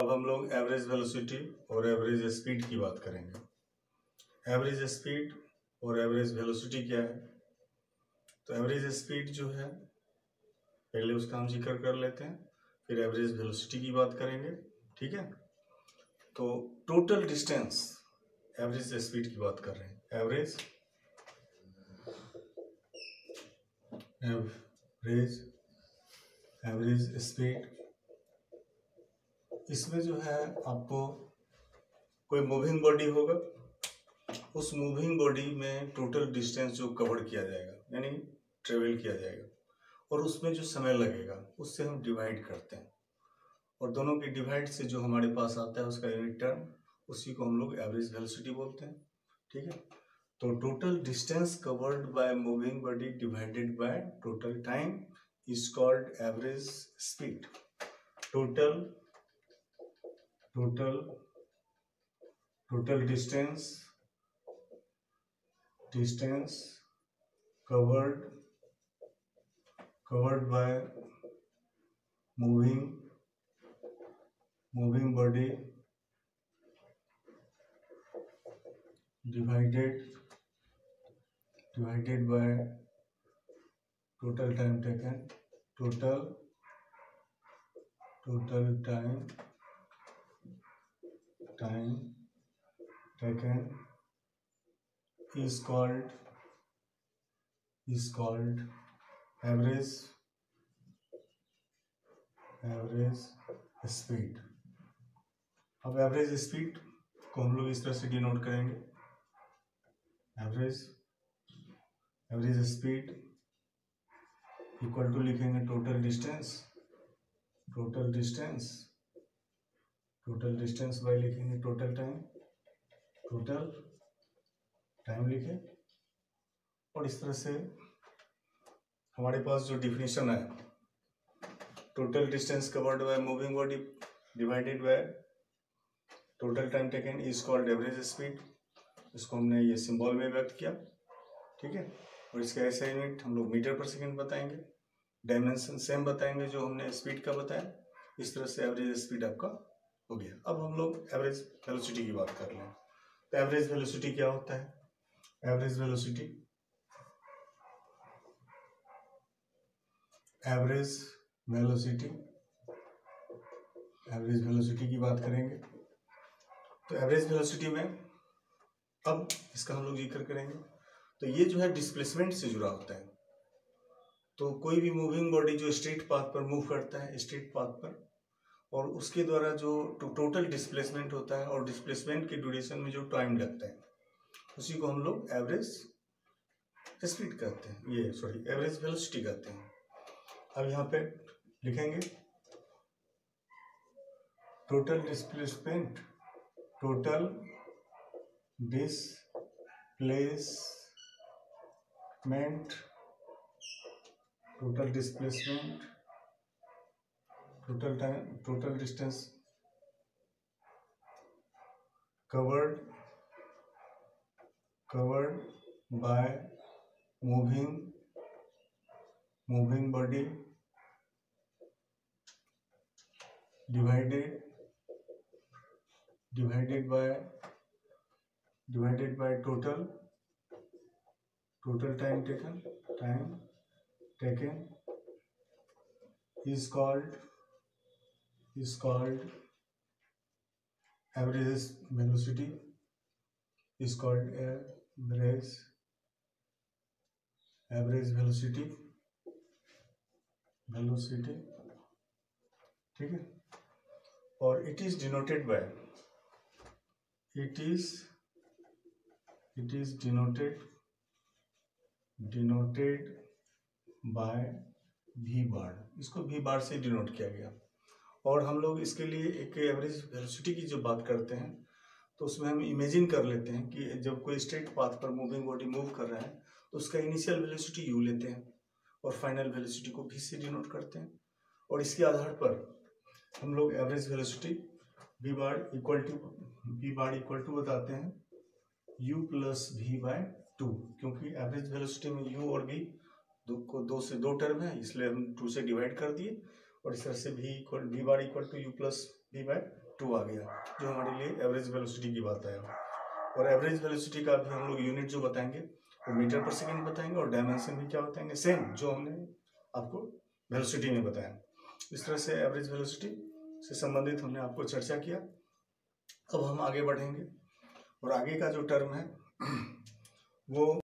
अब हम लोग एवरेज वेलोसिटी और एवरेज स्पीड की बात करेंगे। एवरेज स्पीड और एवरेज वेलोसिटी क्या है? तो एवरेज स्पीड जो है पहले उसका हम जिक्र कर लेते हैं, फिर एवरेज वेलोसिटी की बात करेंगे। ठीक है, तो टोटल डिस्टेंस एवरेज स्पीड की बात कर रहे हैं। एवरेज स्पीड, इसमें जो है आपको कोई मूविंग बॉडी होगा, उस मूविंग बॉडी में टोटल डिस्टेंस जो कवर किया जाएगा यानी ट्रेवल किया जाएगा, और उसमें जो समय लगेगा उससे हम डिवाइड करते हैं, और दोनों के डिवाइड से जो हमारे पास आता है उसका यूनिट टर्म, उसी को हम लोग एवरेज वेलोसिटी बोलते हैं। ठीक है, तो total distance covered by moving body divided by total time is called average speed. Total distance covered by moving body divided by total time taken, total time taken is called average speed. अब average speed को हम लोग इस तरह से denote करेंगे। Average speed equal to लिखेंगे total distance by लिखेंगे टोटल टाइम लिखे, और इस तरह से हमारे पास जो डिफिनीशन है, total distance covered by moving body divided by total time taken is called average speed. इसको हमने ये सिंबल में व्यक्त किया। ठीक है, और इसका ऐसा यूनिट हम लोग मीटर पर सेकेंड बताएंगे, डायमेंशन सेम बताएंगे जो हमने स्पीड का बताया। इस तरह से एवरेज स्पीड आपका हो गया। अब हम लोग एवरेज वेलोसिटी की बात कर लें। तो एवरेज वेलोसिटी क्या होता है? एवरेज वेलोसिटी की बात करेंगे। तो एवरेज वेलोसिटी में अब इसका हम लोग जिक्र करेंगे। तो ये जो है डिस्प्लेसमेंट से जुड़ा होता है। तो कोई भी मूविंग बॉडी जो स्ट्रेट पाथ पर मूव करता है, स्ट्रेट पाथ पर, और उसके द्वारा जो टोटल डिस्प्लेसमेंट होता है और डिस्प्लेसमेंट के ड्यूरेशन में जो टाइम लगता है, उसी को हम लोग एवरेज स्पीड कहते हैं, एवरेज वेलोसिटी कहते हैं। अब यहाँ पे लिखेंगे total displacement total time total distance covered by moving body divided by total time taken is called average velocity, is called average velocity। ठीक है, और it is denoted by v बार। इसको v बार से डिनोट किया गया। और हम लोग इसके लिए एक एवरेज वेलोसिटी की जब बात करते हैं तो उसमें हम इमेजिन कर लेते हैं कि जब कोई स्ट्रेट पाथ पर मूविंग बॉडी मूव कर रहा है तो उसका इनिशियल वेलोसिटी u लेते हैं और फाइनल वेलोसिटी को v से डिनोट करते हैं, और इसके आधार पर हम लोग average velocity v bar equal to बताते हैं u प्लस v/2, क्योंकि एवरेज वेलोसिटी में u और v दो से दो टर्म है, इसलिए हम 2 से डिवाइड कर दिए, और इस तरह से v bar equal to u plus v/2 2 आ गया, जो हमारे लिए एवरेज वेलोसिटी की बात है। और एवरेज वेलोसिटी का भी हम लोग यूनिट जो बताएंगे वो मीटर पर सेकेंड बताएंगे, और डायमेंशन भी क्या बताएंगे, सेम जो हमने आपको वेलोसिटी में बताया। इस तरह से एवरेज वेलोसिटी से संबंधित हमने आपको चर्चा किया। अब हम आगे बढ़ेंगे, और आगे का जो टर्म है वो